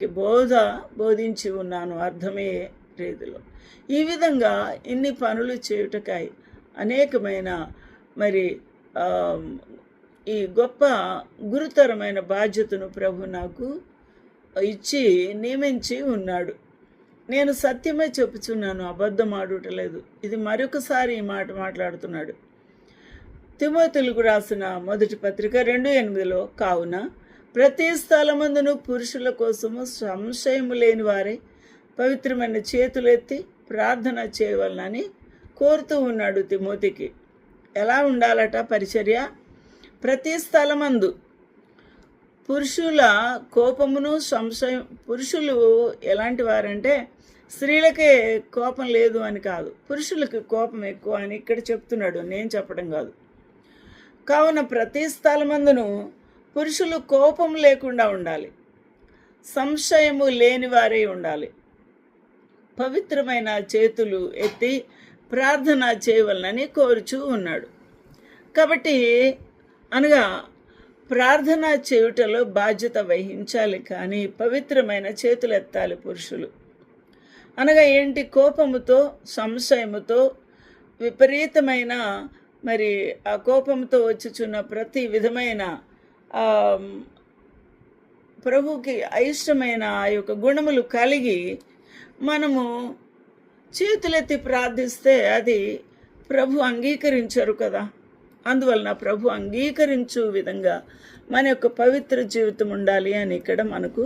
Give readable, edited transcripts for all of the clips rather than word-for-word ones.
బోధ బోధించి ఉన్నాను అర్థమయ్యే రీతిలో. ఈ విధంగా ఇన్ని పనులు చేయుటకై అనేకమైన మరి ఈ గొప్ప గురుతరమైన బాధ్యతను ప్రభు నాకు ఇచ్చి నియమించి ఉన్నాడు. నేను సత్యమే చెప్పుచున్నాను, అబద్ధం ఆడుటలేదు. ఇది మరొకసారి ఈ మాట మాట్లాడుతున్నాడు. తిమోతిలకు రాసిన మొదటి పత్రిక 2:8 కావున ప్రతి స్థలమందును పురుషుల కోసము సంశయము లేని వారే పవిత్రమైన చేతులెత్తి ప్రార్థన చేయవలనని కోరుతూ ఉన్నాడు తిమోతికి. ఎలా ఉండాలట పరిచర్య? ప్రతి స్థలమందు పురుషుల కోపమును సంశయం. పురుషులు ఎలాంటి వారంటే స్త్రీలకే కోపం లేదు అని కాదు, పురుషులకి కోపం ఎక్కువ అని ఇక్కడ చెప్తున్నాడు, నేను చెప్పడం కాదు. కావున ప్రతి స్థలమందును పురుషులు కోపం లేకుండా ఉండాలి, సంశయము లేని వారే ఉండాలి, పవిత్రమైన చేతులు ఎత్తి ప్రార్థన చేయవలనని కోరుచూ ఉన్నాడు. కాబట్టి అనగా ప్రార్థన చేయుటలో బాధ్యత వహించాలి, కానీ పవిత్రమైన చేతులు ఎత్తాలి పురుషులు. అనగా ఏంటి? కోపముతో సంశయముతో విపరీతమైన మరి ఆ కోపంతో వచ్చుచున్న ప్రతి విధమైన ప్రభుకి అయిష్టమైన ఆ యొక్క గుణములు కలిగి మనము చేతులెత్తి ప్రార్థిస్తే అది ప్రభు అంగీకరించరు కదా. అందువలన ప్రభు అంగీకరించు విధంగా మన యొక్క పవిత్ర జీవితం ఉండాలి అని ఇక్కడ మనకు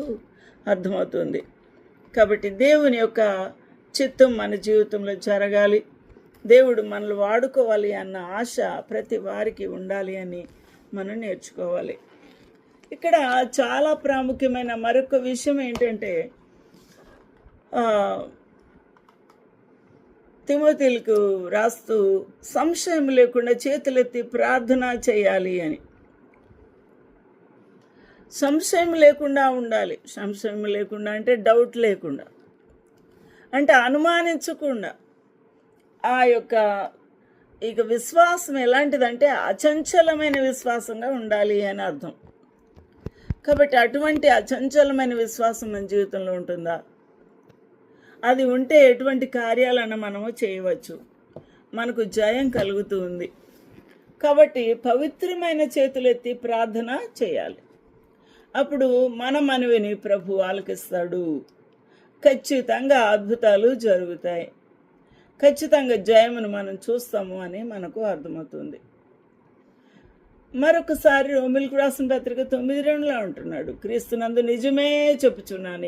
అర్థమవుతుంది. కాబట్టి దేవుని యొక్క చిత్తం మన జీవితంలో జరగాలి, దేవుడు మనల్ని వాడుకోవాలి అన్న ఆశ ప్రతి వారికి ఉండాలి అని మనం నేర్చుకోవాలి. ఇక్కడ చాలా ప్రాముఖ్యమైన మరొక విషయం ఏంటంటే తిమోతిలకు రాస్తూ సంశయం లేకుండా చేతులెత్తి ప్రార్థన చేయాలి అని. సంశయం లేకుండా ఉండాలి. సంశయం లేకుండా అంటే డౌట్ లేకుండా, అంటే అనుమానించకుండా. ఆ యొక్క ఇక విశ్వాసం ఎలాంటిదంటే అచంచలమైన విశ్వాసంగా ఉండాలి అని అర్థం. కాబట్టి అటువంటి అచంచలమైన విశ్వాసం మన జీవితంలో ఉంటుందా? అది ఉంటే ఎటువంటి కార్యాలను మనము చేయవచ్చు, మనకు జయం కలుగుతుంది. కాబట్టి పవిత్రమైన చేతులెత్తి ప్రార్థన చేయాలి. అప్పుడు మన మనవిని ప్రభు ఆలకిస్తాడు. ఖచ్చితంగా అద్భుతాలు జరుగుతాయి, ఖచ్చితంగా జయమును మనం చూస్తాము అని మనకు అర్థమవుతుంది. మరొకసారి రోమీయులకు రాసిన పత్రిక 9:2 అంటున్నాడు, క్రీస్తునందు నిజమే చెప్పుచున్నాను,